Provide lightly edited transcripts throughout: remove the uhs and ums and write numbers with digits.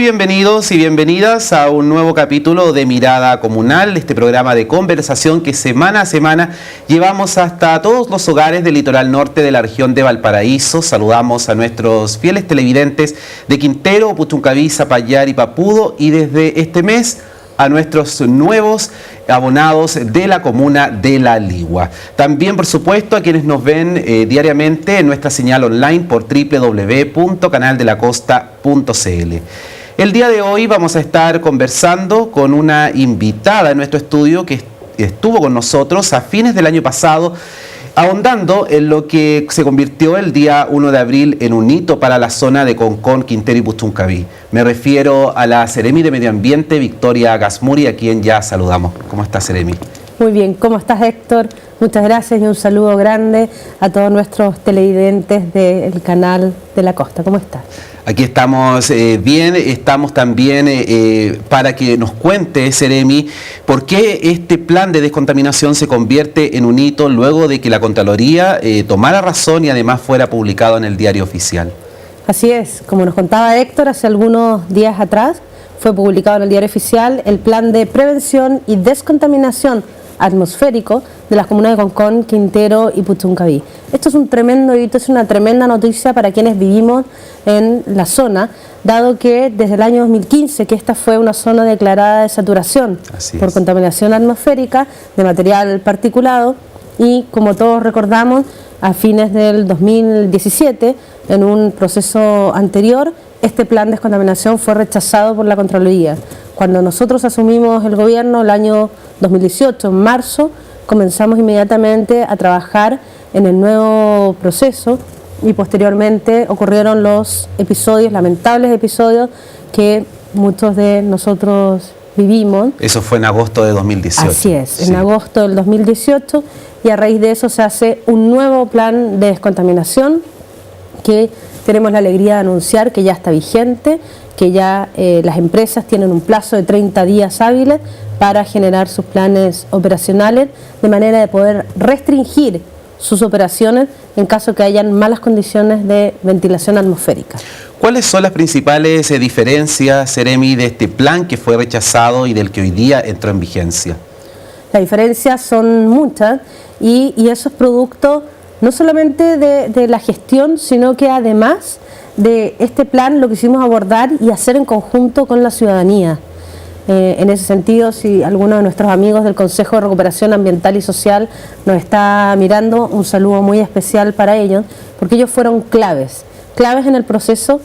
Muy bienvenidos y bienvenidas a un nuevo capítulo de Mirada Comunal, este programa de conversación que semana a semana llevamos hasta todos los hogares del litoral norte de la región de Valparaíso. Saludamos a nuestros fieles televidentes de Quintero, Puchuncaví, Zapallar y Papudo, y desde este mes a nuestros nuevos abonados de la comuna de La Ligua. También, por supuesto, a quienes nos ven diariamente en nuestra señal online por www.canaldelacosta.cl. El día de hoy vamos a estar conversando con una invitada en nuestro estudio que estuvo con nosotros a fines del año pasado, ahondando en lo que se convirtió el día 1 de abril en un hito para la zona de Concón, Quintero y Puchuncaví. Me refiero a la Seremi de Medio Ambiente, Victoria Gasmuri, a quien ya saludamos. ¿Cómo está, Seremi? Muy bien, ¿cómo estás, Héctor? Muchas gracias y un saludo grande a todos nuestros televidentes del canal de la Costa. ¿Cómo estás? Aquí estamos bien, estamos también para que nos cuente, Seremi, por qué este plan de descontaminación se convierte en un hito luego de que la Contraloría tomara razón y además fuera publicado en el Diario Oficial. Así es, como nos contaba Héctor, hace algunos días atrás fue publicado en el Diario Oficial el plan de prevención y descontaminación atmosférico de las comunas de Concón, Quintero y Puchuncaví. Esto es un tremendo hito, es una tremenda noticia para quienes vivimos en la zona, dado que desde el año 2015 que esta fue una zona declarada de saturación por contaminación atmosférica de material particulado, y como todos recordamos, a fines del 2017, en un proceso anterior, este plan de descontaminación fue rechazado por la Contraloría. Cuando nosotros asumimos el gobierno el año 2018, en marzo, comenzamos inmediatamente a trabajar en el nuevo proceso y posteriormente ocurrieron los episodios, lamentables episodios que muchos de nosotros vivimos. Eso fue en agosto de 2018. Así es, sí. En agosto del 2018, y a raíz de eso se hace un nuevo plan de descontaminación que tenemos la alegría de anunciar que ya está vigente, que ya las empresas tienen un plazo de 30 días hábiles para generar sus planes operacionales, de manera de poder restringir sus operaciones en caso que hayan malas condiciones de ventilación atmosférica. ¿Cuáles son las principales diferencias, Seremi, de este plan que fue rechazado y del que hoy día entró en vigencia? Las diferencias son muchas y eso es producto no solamente de la gestión, sino que además de este plan lo quisimos abordar y hacer en conjunto con la ciudadanía. En ese sentido, si alguno de nuestros amigos del Consejo de Recuperación Ambiental y Social nos está mirando, un saludo muy especial para ellos, porque ellos fueron claves en el proceso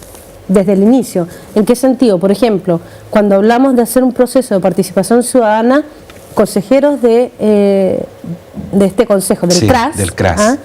desde el inicio. ¿En qué sentido? Por ejemplo, cuando hablamos de hacer un proceso de participación ciudadana, consejeros de este consejo, del CRAS,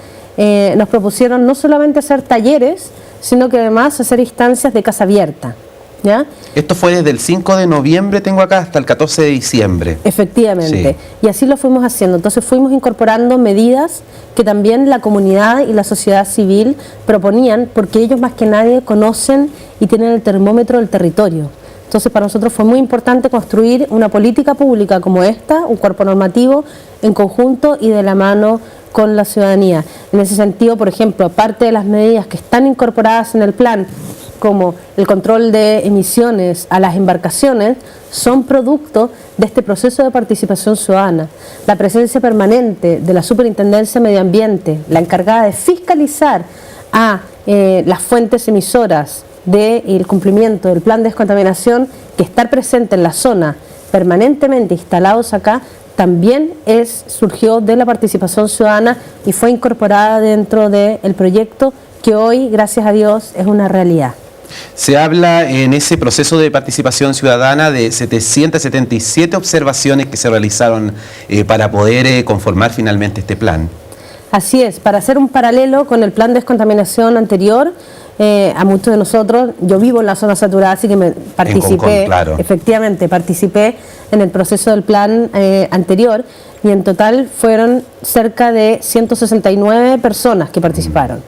nos propusieron no solamente hacer talleres, sino que además hacer instancias de casa abierta, ¿ya? Esto fue desde el 5 de noviembre, tengo acá, hasta el 14 de diciembre. Efectivamente, sí. Y así lo fuimos haciendo. Entonces fuimos incorporando medidas que también la comunidad y la sociedad civil proponían, porque ellos más que nadie conocen y tienen el termómetro del territorio. Entonces para nosotros fue muy importante construir una política pública como esta, un cuerpo normativo en conjunto y de la mano con la ciudadanía. En ese sentido, por ejemplo, aparte de las medidas que están incorporadas en el plan, como el control de emisiones a las embarcaciones, son producto de este proceso de participación ciudadana. La presencia permanente de la Superintendencia de Medio Ambiente, la encargada de fiscalizar a las fuentes emisoras del cumplimiento del plan de descontaminación, que estar presente en la zona permanentemente instalados acá, también surgió de la participación ciudadana y fue incorporada dentro del proyecto que hoy, gracias a Dios, es una realidad. Se habla en ese proceso de participación ciudadana de 777 observaciones que se realizaron para poder conformar finalmente este plan. Así es, para hacer un paralelo con el plan de descontaminación anterior, a muchos de nosotros, yo vivo en la zona saturada, así que participé, Concón, claro. Efectivamente, participé en el proceso del plan anterior, y en total fueron cerca de 169 personas que participaron.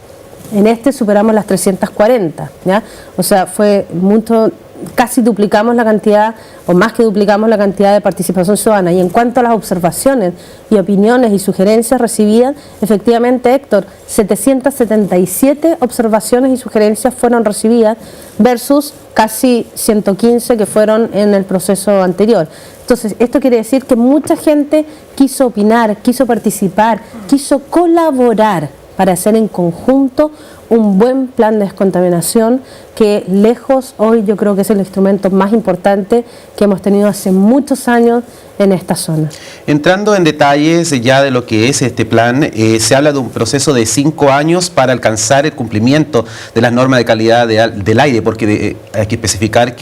En este superamos las 340, ¿ya? O sea, fue mucho, casi duplicamos la cantidad, o más que duplicamos la cantidad de participación ciudadana. Y en cuanto a las observaciones y opiniones y sugerencias recibidas, efectivamente, Héctor, 777 observaciones y sugerencias fueron recibidas versus casi 115 que fueron en el proceso anterior. Entonces, esto quiere decir que mucha gente quiso opinar, quiso participar, quiso colaborar para hacer en conjunto un buen plan de descontaminación que lejos hoy yo creo que es el instrumento más importante que hemos tenido hace muchos años en esta zona. Entrando en detalles ya de lo que es este plan, se habla de un proceso de 5 años para alcanzar el cumplimiento de las normas de calidad del aire, porque hay que especificar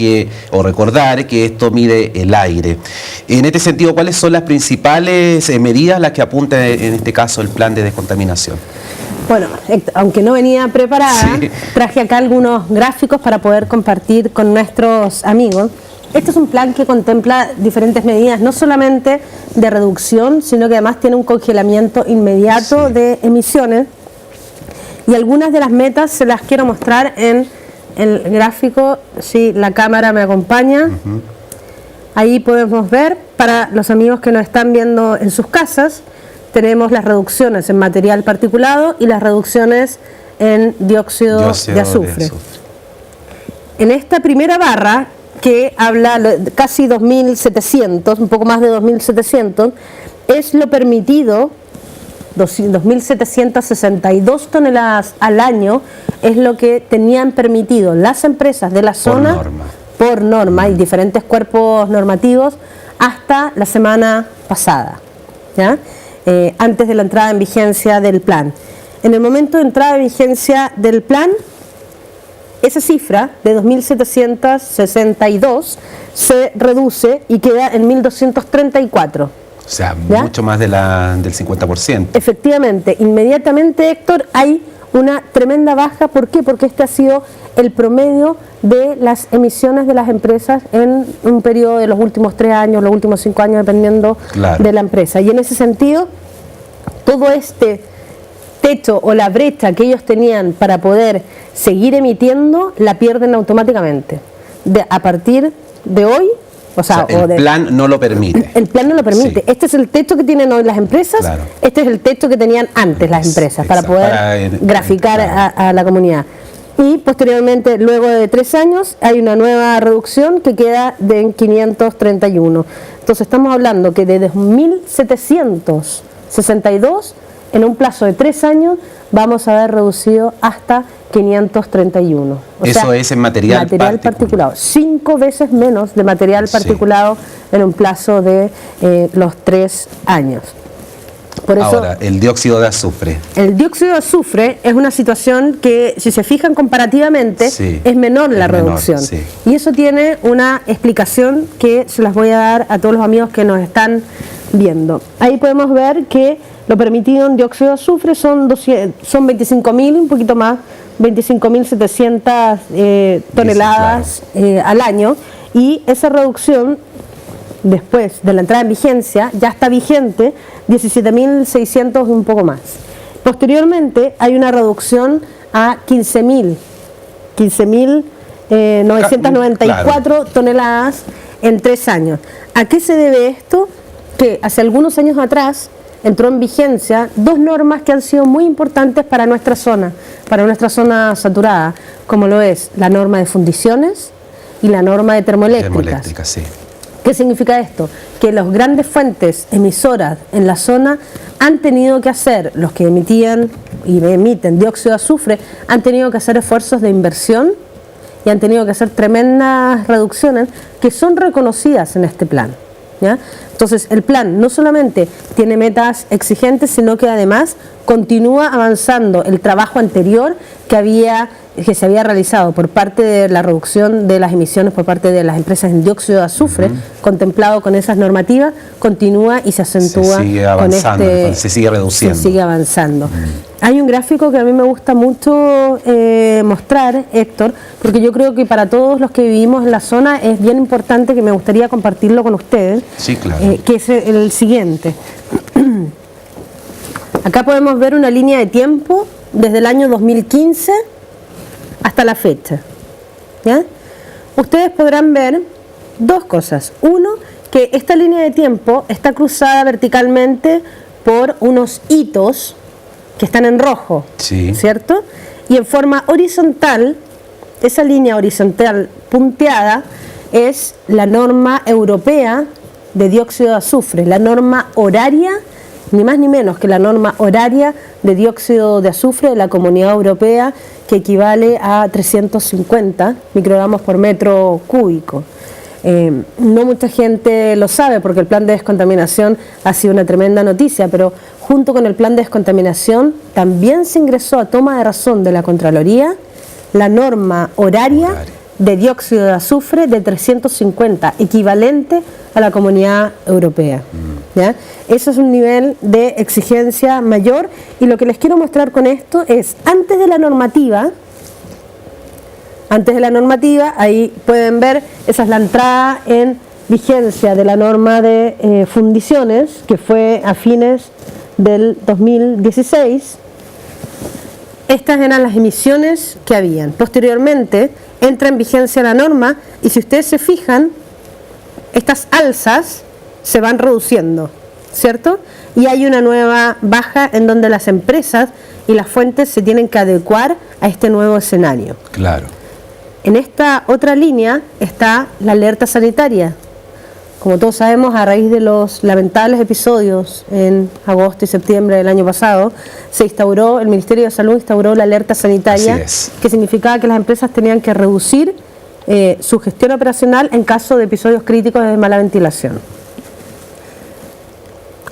o recordar que esto mide el aire. En este sentido, ¿cuáles son las principales medidas a las que apunta en este caso el plan de descontaminación? Bueno, aunque no venía preparada, sí, traje acá algunos gráficos para poder compartir con nuestros amigos. Este es un plan que contempla diferentes medidas, no solamente de reducción, sino que además tiene un congelamiento inmediato, sí, de emisiones. Y algunas de las metas se las quiero mostrar en el gráfico, si la cámara me acompaña. Ahí podemos ver, para los amigos que nos están viendo en sus casas, tenemos las reducciones en material particulado y las reducciones en dióxido de azufre. En esta primera barra, que habla casi 2.700, un poco más de 2.700, es lo permitido, 2.762 toneladas al año, es lo que tenían permitido las empresas de la zona, por norma y diferentes cuerpos normativos, hasta la semana pasada, ¿ya? Antes de la entrada en vigencia del plan. En el momento de entrada en vigencia del plan, esa cifra de 2.762 se reduce y queda en 1.234. O sea, ¿ya? Mucho más del 50%. Efectivamente, inmediatamente, Héctor, hay una tremenda baja. ¿Por qué? Porque este ha sido el promedio de las emisiones de las empresas en un periodo de los últimos 3 años, los últimos 5 años, dependiendo, claro, de la empresa. Y en ese sentido, todo este techo o la brecha que ellos tenían para poder seguir emitiendo, la pierden automáticamente. A partir de hoy, o sea, el plan no lo permite. El plan no lo permite. Sí. Este es el techo que tienen hoy las empresas, claro, este es el techo que tenían antes las empresas, para poder graficar, claro, a la comunidad. Y posteriormente, luego de 3 años, hay una nueva reducción que queda de 531. Entonces estamos hablando que de 2.762, en un plazo de 3 años, vamos a haber reducido hasta 531. Eso es en material particulado. 5 veces menos de material particulado, sí, en un plazo de los 3 años. Por eso, ahora, el dióxido de azufre. El dióxido de azufre es una situación que, si se fijan comparativamente, sí, es menor la reducción. Sí. Y eso tiene una explicación que se las voy a dar a todos los amigos que nos están viendo. Ahí podemos ver que lo permitido en dióxido de azufre son 25.000, un poquito más, 25.700 toneladas, claro, al año. Y esa reducción, después de la entrada en vigencia, ya está vigente 17.600 y un poco más. Posteriormente hay una reducción a 15.994 claro, toneladas en 3 años. ¿A qué se debe esto? Que hace algunos años atrás entró en vigencia 2 normas que han sido muy importantes para nuestra zona saturada, como lo es la norma de fundiciones y la norma de termoeléctricas. Sí. ¿Qué significa esto? Que las grandes fuentes emisoras en la zona han tenido que hacer, los que emitían y emiten dióxido de azufre, han tenido que hacer esfuerzos de inversión y han tenido que hacer tremendas reducciones que son reconocidas en este plan, ¿ya? Entonces, el plan no solamente tiene metas exigentes, sino que además continúa avanzando el trabajo anterior que se había realizado por parte de la reducción de las emisiones por parte de las empresas en dióxido de azufre, contemplado con esas normativas, continúa y se acentúa, se sigue avanzando, con se sigue reduciendo. Se sigue avanzando. Hay un gráfico que a mí me gusta mucho mostrar, Héctor, porque yo creo que para todos los que vivimos en la zona es bien importante, que me gustaría compartirlo con ustedes. Sí, claro. Que es el siguiente. Acá podemos ver una línea de tiempo desde el año 2015 hasta la fecha, ¿ya? Ustedes podrán ver 2 cosas. Uno, que esta línea de tiempo está cruzada verticalmente por unos hitos que están en rojo, sí, ¿cierto? Y en forma horizontal, esa línea horizontal punteada es la norma europea de dióxido de azufre, la norma horaria, ni más ni menos que la norma horaria de dióxido de azufre de la Comunidad Europea, que equivale a 350 microgramos por metro cúbico. No mucha gente lo sabe porque el plan de descontaminación ha sido una tremenda noticia, pero junto con el plan de descontaminación también se ingresó a toma de razón de la Contraloría la norma horaria de dióxido de azufre de 350, equivalente a la Comunidad Europea. ¿Ya? Eso es un nivel de exigencia mayor, y lo que les quiero mostrar con esto es, antes de la normativa, ahí pueden ver, esa es la entrada en vigencia de la norma de fundiciones, que fue a fines del 2016. Estas eran las emisiones que habían. Posteriormente entra en vigencia la norma, y si ustedes se fijan, estas alzas se van reduciendo, ¿cierto? Y hay una nueva baja en donde las empresas y las fuentes se tienen que adecuar a este nuevo escenario. Claro. En esta otra línea está la alerta sanitaria. Como todos sabemos, a raíz de los lamentables episodios en agosto y septiembre del año pasado, el Ministerio de Salud instauró la alerta sanitaria, que significaba que las empresas tenían que reducir su gestión operacional en caso de episodios críticos de mala ventilación.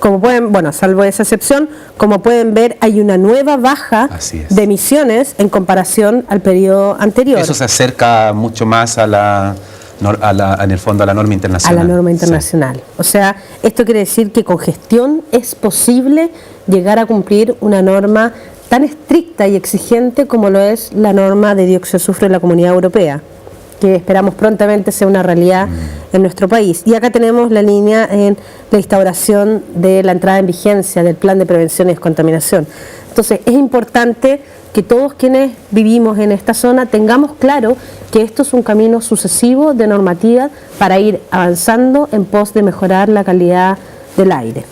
Como pueden, salvo esa excepción, como pueden ver, hay una nueva baja de emisiones en comparación al periodo anterior. Eso se acerca mucho más en el fondo a la norma internacional. A la norma internacional. Sí. O sea, esto quiere decir que con gestión es posible llegar a cumplir una norma tan estricta y exigente como lo es la norma de dióxido de azufre de la Comunidad Europea, que esperamos prontamente sea una realidad en nuestro país. Y acá tenemos la línea en la instauración de la entrada en vigencia del Plan de Prevención y Descontaminación. Entonces, es importante que todos quienes vivimos en esta zona tengamos claro que esto es un camino sucesivo de normativa para ir avanzando en pos de mejorar la calidad del aire.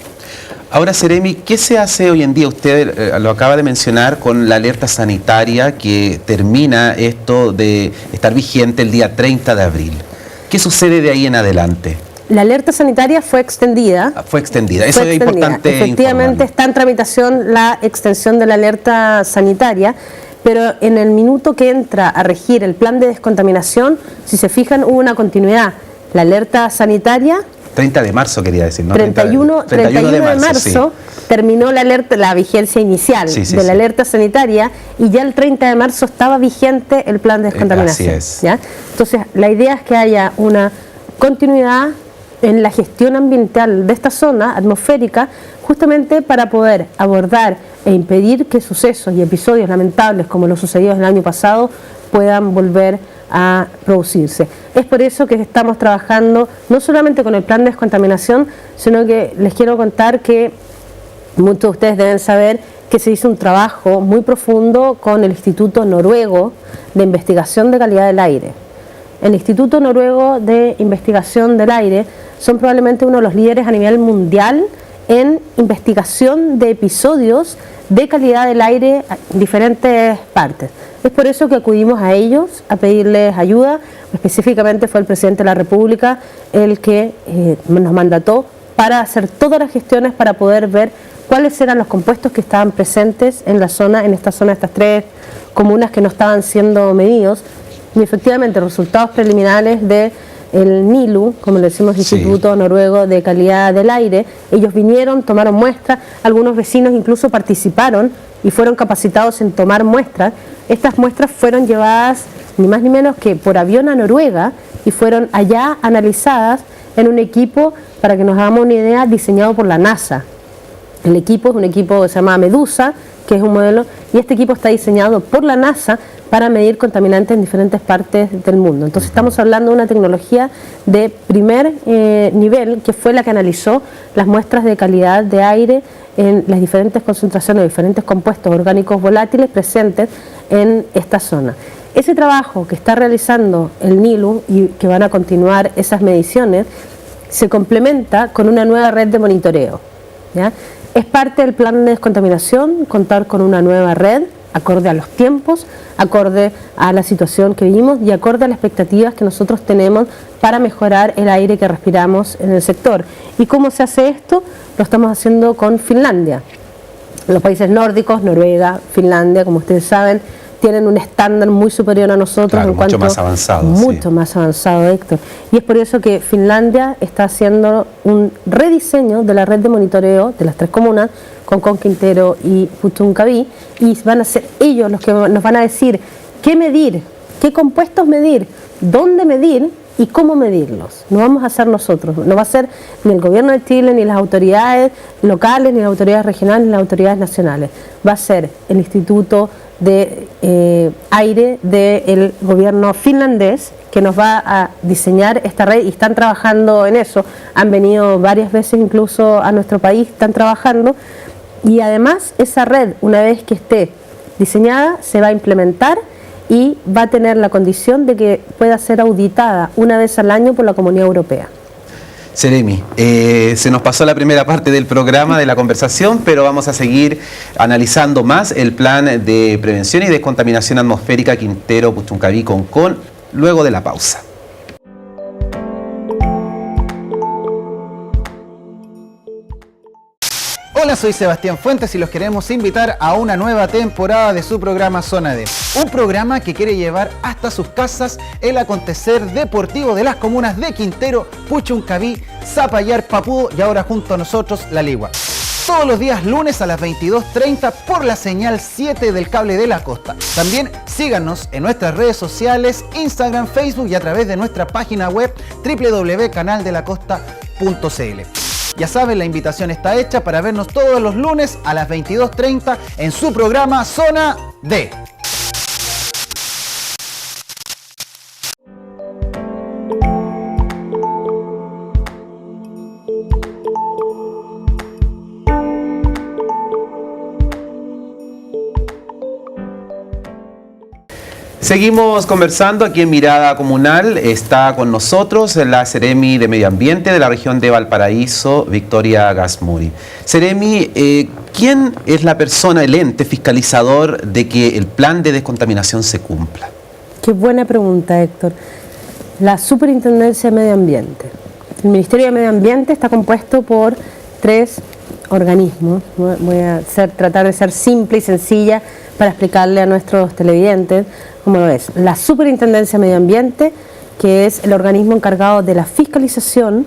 Ahora, Seremi, ¿qué se hace hoy en día? Usted lo acaba de mencionar con la alerta sanitaria que termina esto de estar vigente el día 30 de abril. ¿Qué sucede de ahí en adelante? La alerta sanitaria fue extendida. Fue extendida, eso es importante. Efectivamente está en tramitación la extensión de la alerta sanitaria, pero en el minuto que entra a regir el plan de descontaminación, si se fijan, hubo una continuidad. La alerta sanitaria... 30 de marzo quería decir, ¿no? 31 de marzo terminó la vigencia inicial de la alerta sanitaria, y ya el 30 de marzo estaba vigente el plan de descontaminación. Así es. ¿Ya? Entonces, la idea es que haya una continuidad en la gestión ambiental de esta zona atmosférica, justamente para poder abordar e impedir que sucesos y episodios lamentables como los sucedidos el año pasado puedan volver a producirse. Es por eso que estamos trabajando no solamente con el plan de descontaminación, sino que les quiero contar que muchos de ustedes deben saber que se hizo un trabajo muy profundo con el Instituto Noruego de Investigación de Calidad del Aire. El Instituto Noruego de Investigación del Aire son probablemente uno de los líderes a nivel mundial en investigación de episodios de calidad del aire en diferentes partes. Es por eso que acudimos a ellos a pedirles ayuda. Específicamente fue el presidente de la República el que nos mandató para hacer todas las gestiones para poder ver cuáles eran los compuestos que estaban presentes en la zona, en esta zona, estas 3 comunas que no estaban siendo medidos. Y efectivamente, resultados preliminares del NILU, como le decimos, Instituto Noruego de Calidad del Aire, ellos vinieron, tomaron muestras, algunos vecinos incluso participaron y fueron capacitados en tomar muestras. Estas muestras fueron llevadas ni más ni menos que por avión a Noruega y fueron allá analizadas en un equipo, para que nos hagamos una idea, diseñado por la NASA. El equipo es un equipo que se llama Medusa, que es un modelo, y este equipo está diseñado por la NASA para medir contaminantes en diferentes partes del mundo. Entonces estamos hablando de una tecnología de primer nivel, que fue la que analizó las muestras de calidad de aire en las diferentes concentraciones de diferentes compuestos orgánicos volátiles presentes en esta zona. Ese trabajo que está realizando el NILU y que van a continuar esas mediciones, se complementa con una nueva red de monitoreo, ¿ya? Es parte del plan de descontaminación contar con una nueva red acorde a los tiempos, acorde a la situación que vivimos y acorde a las expectativas que nosotros tenemos para mejorar el aire que respiramos en el sector. ¿Y cómo se hace esto? Lo estamos haciendo con Finlandia. Los países nórdicos, Noruega, Finlandia, como ustedes saben, tienen un estándar muy superior a nosotros, claro, en cuanto mucho más avanzado. Mucho más avanzado, Héctor. Y es por eso que Finlandia está haciendo un rediseño de la red de monitoreo de las 3 comunas, Concón, Quintero y Puchuncaví, y van a ser ellos los que nos van a decir qué medir, qué compuestos medir, dónde medir y cómo medirlos. No vamos a hacer nosotros, no va a ser ni el gobierno de Chile, ni las autoridades locales, ni las autoridades regionales, ni las autoridades nacionales. Va a ser el Instituto de Aire del gobierno finlandés, que nos va a diseñar esta red, y están trabajando en eso. Han venido varias veces incluso a nuestro país, están trabajando, y además esa red, una vez que esté diseñada, se va a implementar y va a tener la condición de que pueda ser auditada una vez al año por la Comunidad Europea. Seremi, se nos pasó la primera parte del programa, de la conversación, pero vamos a seguir analizando más el plan de prevención y descontaminación atmosférica Quintero, Puchuncaví, Concón, luego de la pausa. Hola, soy Sebastián Fuentes y los queremos invitar a una nueva temporada de su programa Zona D. Un programa que quiere llevar hasta sus casas el acontecer deportivo de las comunas de Quintero, Puchuncaví, Zapallar, Papudo y ahora junto a nosotros La Ligua. Todos los días lunes a las 22:30 por la señal 7 del cable de la costa. También síganos en nuestras redes sociales, Instagram, Facebook y a través de nuestra página web www.canaldelacosta.cl. Ya saben, la invitación está hecha para vernos todos los lunes a las 22:30 en su programa Zona D. Seguimos conversando aquí en Mirada Comunal. Está con nosotros la Seremi de Medio Ambiente de la región de Valparaíso, Victoria Gasmuri. Seremi, ¿quién es la persona, el ente fiscalizador de que el plan de descontaminación se cumpla? Qué buena pregunta, Héctor. La Superintendencia de Medio Ambiente. El Ministerio de Medio Ambiente está compuesto por 3 organismos. Voy a tratar de ser simple y sencilla para explicarle a nuestros televidentes cómo lo es. La Superintendencia de Medio Ambiente, que es el organismo encargado de la fiscalización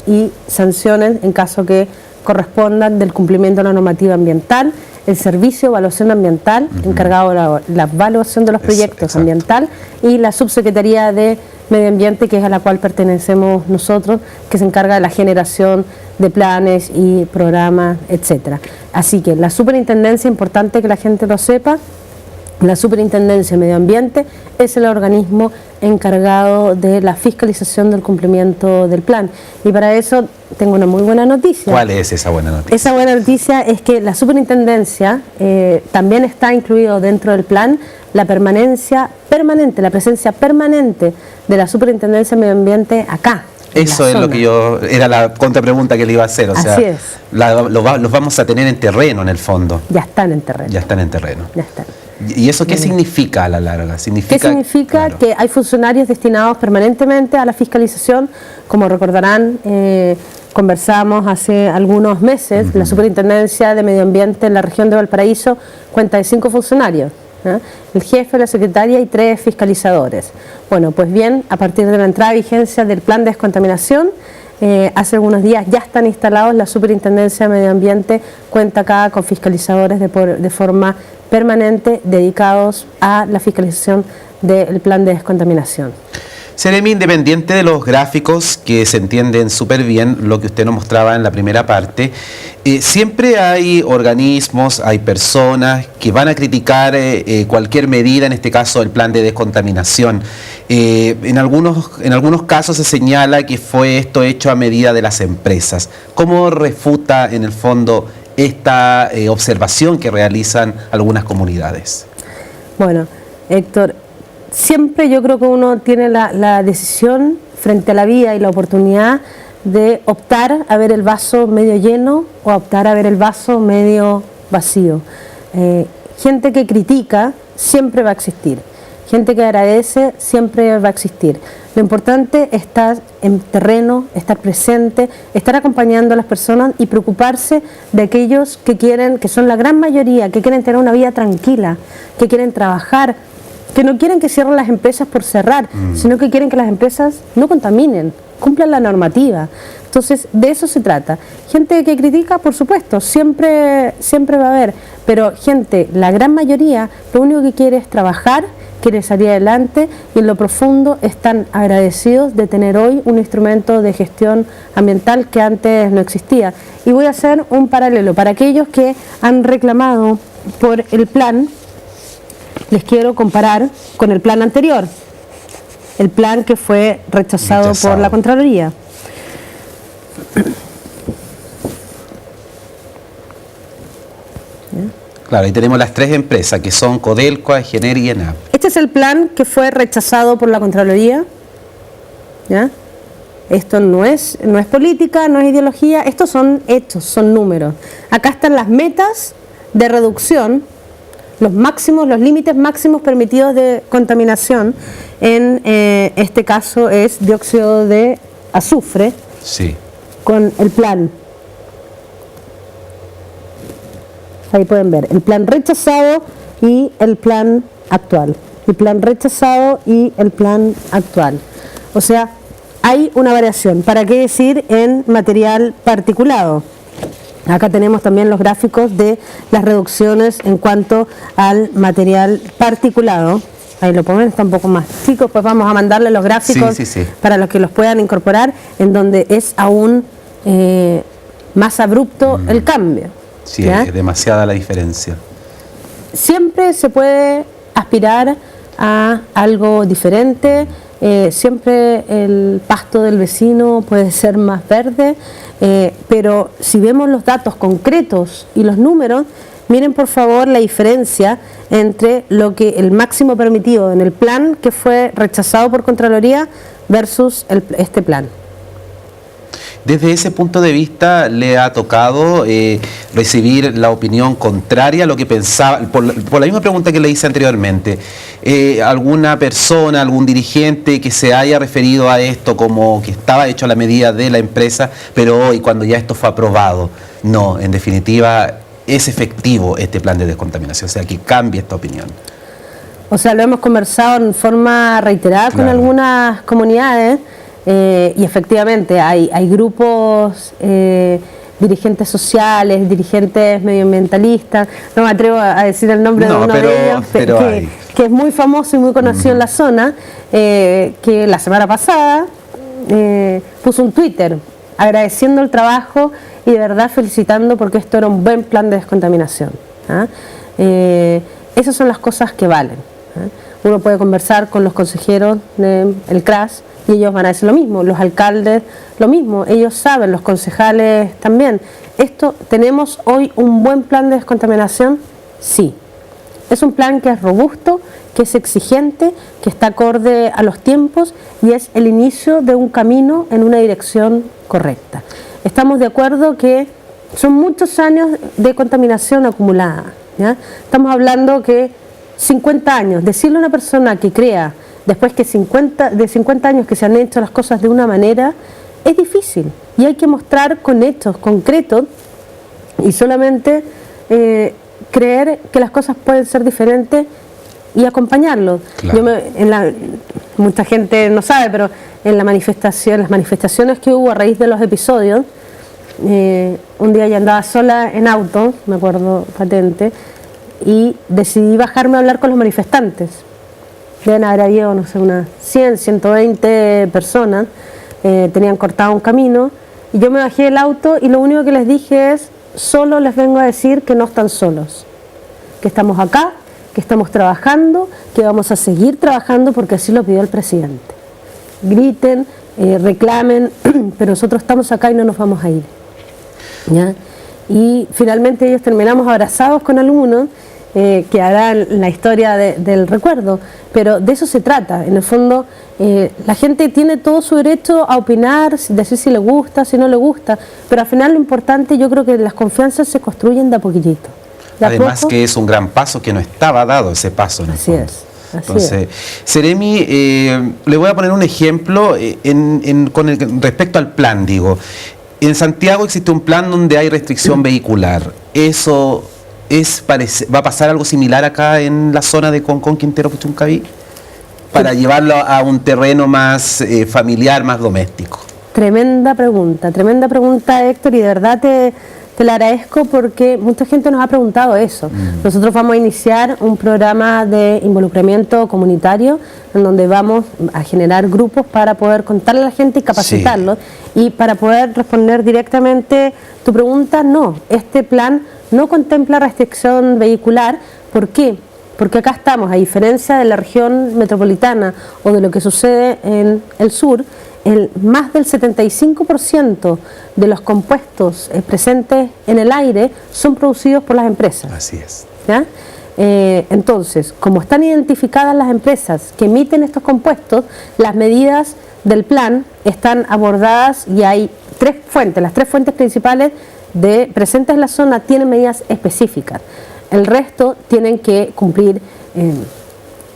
y sanciones en caso que correspondan del cumplimiento de la normativa ambiental. El Servicio de Evaluación Ambiental, encargado de la evaluación de los proyectos ambientales, y la Subsecretaría de Medio Ambiente, que es a la cual pertenecemos nosotros, que se encarga de la generación de planes y programas, etcétera. Así que la superintendencia, importante que la gente lo sepa, la Superintendencia de Medio Ambiente es el organismo encargado de la fiscalización del cumplimiento del plan. Y para eso tengo una muy buena noticia. ¿Cuál es esa buena noticia? Esa buena noticia es que la superintendencia también está incluido dentro del plan la permanencia permanente, la presencia permanente de la Superintendencia de Medio Ambiente acá. Eso es lo que era la contrapregunta que le iba a hacer. O sea, así es. Los vamos a tener en terreno, en el fondo. Ya están en terreno. Ya están en terreno. Ya están. ¿Y eso qué significa a la larga? ¿Qué significa? Claro. Que hay funcionarios destinados permanentemente a la fiscalización. Como recordarán, conversamos hace algunos meses, la Superintendencia de Medio Ambiente en la región de Valparaíso cuenta de 5 funcionarios. El jefe, la secretaria y 3 fiscalizadores. Bueno, pues bien, a partir de la entrada de vigencia del plan de descontaminación, hace algunos días ya están instalados. La Superintendencia de Medio Ambiente cuenta acá con fiscalizadores de forma permanente dedicados a la fiscalización del plan de descontaminación. Seremi, independiente de los gráficos que se entienden súper bien, lo que usted nos mostraba en la primera parte, siempre hay organismos, hay personas que van a criticar cualquier medida, en este caso el plan de descontaminación. En algunos casos se señala que fue esto hecho a medida de las empresas. ¿Cómo refuta en el fondo esta observación que realizan algunas comunidades? Bueno, Héctor, siempre yo creo que uno tiene la decisión frente a la vida y la oportunidad de optar a ver el vaso medio lleno o optar a ver el vaso medio vacío. gente que critica siempre va a existir, gente que agradece siempre va a existir. Lo importante es estar en terreno, estar presente, estar acompañando a las personas y preocuparse de aquellos que quieren, que son la gran mayoría, que quieren tener una vida tranquila, que quieren trabajar, que no quieren que cierren las empresas por cerrar, sino que quieren que las empresas no contaminen, cumplan la normativa. Entonces, de eso se trata. Gente que critica, por supuesto, siempre va a haber, pero gente, la gran mayoría, lo único que quiere es trabajar, quiere salir adelante y en lo profundo están agradecidos de tener hoy un instrumento de gestión ambiental que antes no existía. Y voy a hacer un paralelo. Para aquellos que han reclamado por el plan, les quiero comparar con el plan anterior, el plan que fue rechazado por la Contraloría. Claro, ahí tenemos las 3 empresas que son Codelco, Agener y ENAP. Este es el plan que fue rechazado por la Contraloría. ¿Ya? Esto no es política, no es ideología, estos son hechos, son números. Acá están las metas de reducción, los máximos, los límites máximos permitidos de contaminación. En este caso es dióxido de azufre. Sí. Con el plan. Ahí pueden ver el plan rechazado y el plan actual. El plan rechazado y el plan actual. O sea, hay una variación. ¿Para qué decir en material particulado? Acá tenemos también los gráficos de las reducciones en cuanto al material particulado. Ahí lo ponen, está un poco más chico, pues vamos a mandarle los gráficos para los que los puedan incorporar, en donde es aún más abrupto el cambio. Sí, ¿ya? Es demasiada la diferencia. Siempre se puede aspirar a algo diferente, siempre el pasto del vecino puede ser más verde, pero si vemos los datos concretos y los números, miren por favor la diferencia entre lo que el máximo permitido en el plan que fue rechazado por Contraloría versus este plan. Desde ese punto de vista, ¿le ha tocado recibir la opinión contraria a lo que pensaba? Por la misma pregunta que le hice anteriormente, ¿alguna persona, algún dirigente que se haya referido a esto como que estaba hecho a la medida de la empresa, pero hoy cuando ya esto fue aprobado, no, en definitiva es efectivo este plan de descontaminación, o sea, que cambie esta opinión? O sea, lo hemos conversado en forma reiterada con algunas comunidades. Y efectivamente hay grupos, dirigentes sociales, dirigentes medioambientalistas, no me atrevo a decir el nombre de uno de ellos, que es muy famoso y muy conocido en la zona, que la semana pasada puso un Twitter agradeciendo el trabajo y de verdad felicitando porque esto era un buen plan de descontaminación. Esas son las cosas que valen. Uno puede conversar con los consejeros del CRAS y ellos van a decir lo mismo, los alcaldes lo mismo, ellos saben, los concejales también. ¿Tenemos hoy un buen plan de descontaminación? Sí. Es un plan que es robusto, que es exigente, que está acorde a los tiempos y es el inicio de un camino en una dirección correcta. Estamos de acuerdo que son muchos años de contaminación acumulada, ¿ya? Estamos hablando que 50 años, decirle a una persona que crea después que 50 años que se han hecho las cosas de una manera, es difícil y hay que mostrar con hechos concretos y solamente creer que las cosas pueden ser diferentes y acompañarlo. Claro. Mucha gente no sabe, pero en las manifestaciones que hubo a raíz de los episodios, un día ya andaba sola en auto, me acuerdo patente, y decidí bajarme a hablar con los manifestantes. Deben haber habido, no sé, unas 100, 120 personas, tenían cortado un camino, y yo me bajé del auto y lo único que les dije es, solo les vengo a decir que no están solos, que estamos acá, que estamos trabajando, que vamos a seguir trabajando porque así lo pidió el presidente. Griten, reclamen, pero nosotros estamos acá y no nos vamos a ir. ¿Ya? Y finalmente ellos terminamos abrazados con algunos, que harán la historia del recuerdo, pero de eso se trata. En el fondo, la gente tiene todo su derecho a opinar, decir si le gusta, si no le gusta, pero al final lo importante, yo creo que las confianzas se construyen de a poquitito. de a Además poco. que es un gran paso, que no estaba dado ese paso en el Así fondo. es. Así Entonces, Seremi, le voy a poner un ejemplo respecto al plan, digo. En Santiago existe un plan donde hay restricción vehicular. ¿Eso va a pasar algo similar acá en la zona de Concón, Quintero, Puchuncaví? Para llevarlo a un terreno más familiar, más doméstico. Tremenda pregunta, Héctor, y de verdad te la agradezco porque mucha gente nos ha preguntado eso. Nosotros vamos a iniciar un programa de involucramiento comunitario en donde vamos a generar grupos para poder contarle a la gente y capacitarlos. Sí. Y para poder responder directamente tu pregunta, no, este plan no contempla restricción vehicular. ¿Por qué? Porque acá estamos, a diferencia de la región metropolitana o de lo que sucede en el sur, más del 75% de los compuestos presentes en el aire son producidos por las empresas. Así es. ¿Ya? Entonces, como están identificadas las empresas que emiten estos compuestos, las medidas del plan están abordadas y hay tres fuentes. Las tres fuentes principales presentes en la zona tienen medidas específicas. El resto tienen que cumplir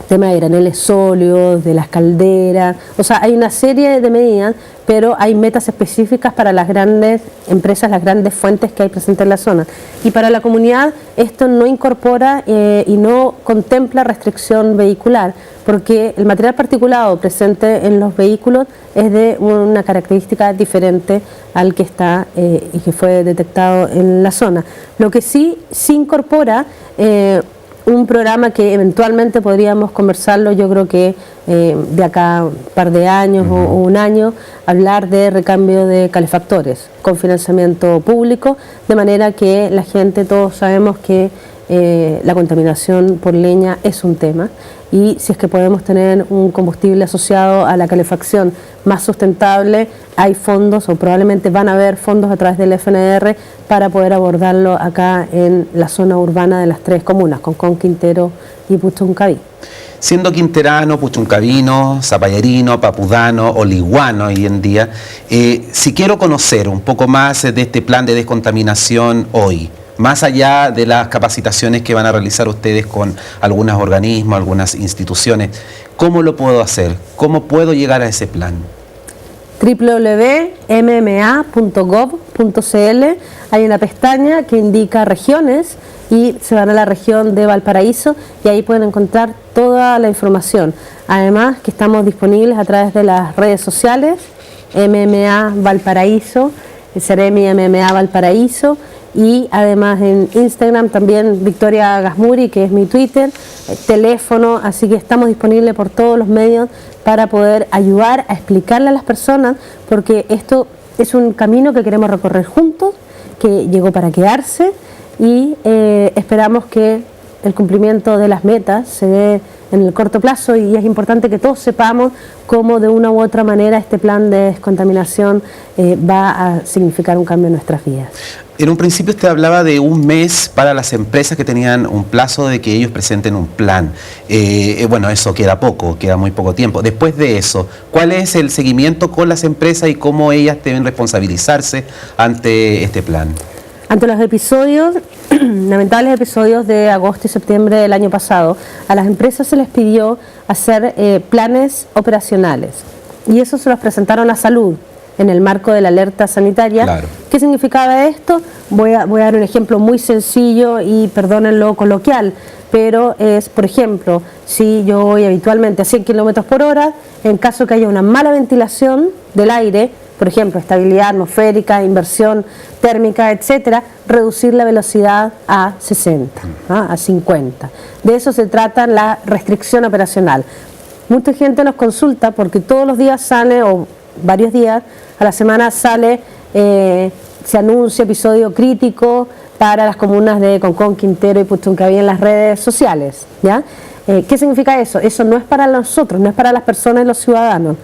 tema de graneles sólidos, de las calderas, o sea, hay una serie de medidas, pero hay metas específicas para las grandes empresas, las grandes fuentes que hay presentes en la zona. Y para la comunidad esto no incorpora y no contempla restricción vehicular, porque el material particulado presente en los vehículos es de una característica diferente al que está y que fue detectado en la zona. Lo que sí incorpora un programa que eventualmente podríamos conversarlo, yo creo que de acá un par de años o un año, hablar de recambio de calefactores con financiamiento público, de manera que la gente, todos sabemos que la contaminación por leña es un tema, y si es que podemos tener un combustible asociado a la calefacción más sustentable, hay fondos o probablemente van a haber fondos a través del FNR para poder abordarlo acá en la zona urbana de las tres comunas, Concón, Quintero y Puchuncaví. Siendo quinterano, puchuncavino, zapallerino, papudano o liguano hoy en día, si quiero conocer un poco más de este plan de descontaminación hoy, más allá de las capacitaciones que van a realizar ustedes con algunos organismos, algunas instituciones, ¿cómo lo puedo hacer? ¿Cómo puedo llegar a ese plan? www.mma.gov.cl, hay una pestaña que indica regiones y se van a la región de Valparaíso y ahí pueden encontrar toda la información. Además que estamos disponibles a través de las redes sociales, MMA Valparaíso, Seremi MMA Valparaíso, y además en Instagram también Victoria Gasmuri, que es mi Twitter, teléfono, así que estamos disponibles por todos los medios para poder ayudar a explicarle a las personas, porque esto es un camino que queremos recorrer juntos, que llegó para quedarse, y esperamos que el cumplimiento de las metas se dé en el corto plazo, y es importante que todos sepamos cómo de una u otra manera este plan de descontaminación va a significar un cambio en nuestras vidas. En un principio usted hablaba de un mes para las empresas que tenían un plazo de que ellos presenten un plan. Bueno, eso queda poco, queda muy poco tiempo. Después de eso, ¿cuál es el seguimiento con las empresas y cómo ellas deben responsabilizarse ante este plan? Ante los episodios, lamentables episodios de agosto y septiembre del año pasado, a las empresas se les pidió hacer planes operacionales, y eso se los presentaron a Salud en el marco de la alerta sanitaria. Claro. ¿Qué significaba esto? Voy a dar un ejemplo muy sencillo y perdónenlo coloquial, pero es, por ejemplo, si yo voy habitualmente a 100 km por hora, en caso que haya una mala ventilación del aire, por ejemplo, estabilidad atmosférica, inversión térmica, etcétera, reducir la velocidad a 60, a 50. De eso se trata la restricción operacional. Mucha gente nos consulta porque todos los días sale, o varios días a la semana sale, se anuncia episodio crítico para las comunas de Concón, Quintero y Puchuncaví en las redes sociales, ¿ya? ¿Qué significa eso? Eso no es para nosotros, no es para las personas y los ciudadanos.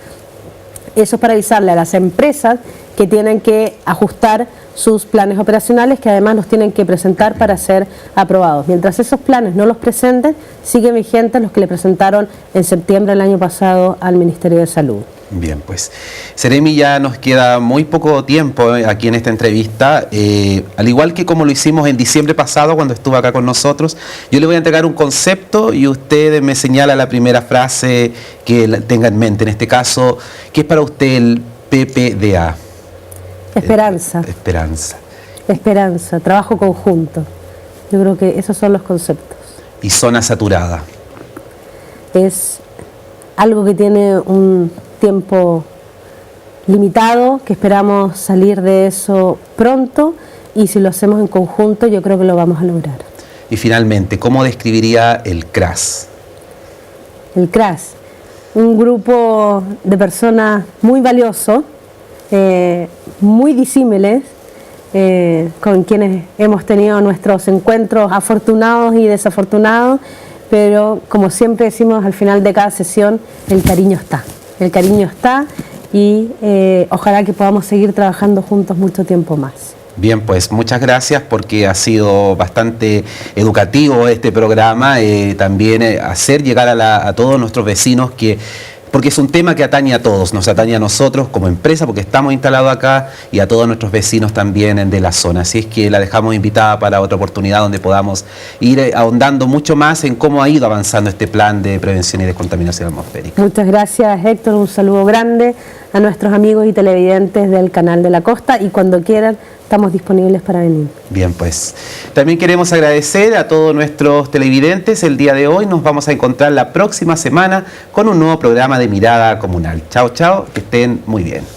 Eso es para avisarle a las empresas que tienen que ajustar sus planes operacionales, que además los tienen que presentar para ser aprobados. Mientras esos planes no los presenten, siguen vigentes los que le presentaron en septiembre del año pasado al Ministerio de Salud. Bien, pues Seremi, ya nos queda muy poco tiempo aquí en esta entrevista, al igual que como lo hicimos en diciembre pasado cuando estuvo acá con nosotros. Yo le voy a entregar un concepto y usted me señala la primera frase que tenga en mente. En este caso, ¿qué es para usted el PPDA? Esperanza. Esperanza. Esperanza, trabajo conjunto. Yo creo que esos son los conceptos. Y zona saturada. Es algo que tiene un tiempo limitado, que esperamos salir de eso pronto, y si lo hacemos en conjunto yo creo que lo vamos a lograr. Y finalmente, ¿cómo describiría el CRAS? El CRAS, un grupo de personas muy valioso, muy disímiles, con quienes hemos tenido nuestros encuentros afortunados y desafortunados, pero como siempre decimos al final de cada sesión, el cariño está. El cariño está y ojalá que podamos seguir trabajando juntos mucho tiempo más. Bien, pues muchas gracias porque ha sido bastante educativo este programa, también hacer llegar a todos nuestros vecinos porque es un tema que atañe a todos, nos atañe a nosotros como empresa porque estamos instalados acá y a todos nuestros vecinos también de la zona. Así es que la dejamos invitada para otra oportunidad donde podamos ir ahondando mucho más en cómo ha ido avanzando este plan de prevención y descontaminación atmosférica. Muchas gracias, Héctor, un saludo grande a nuestros amigos y televidentes del Canal de la Costa y cuando quieran estamos disponibles para venir. Bien, pues también queremos agradecer a todos nuestros televidentes. El día de hoy nos vamos a encontrar la próxima semana con un nuevo programa de Mirada Comunal. Chao, chao, que estén muy bien.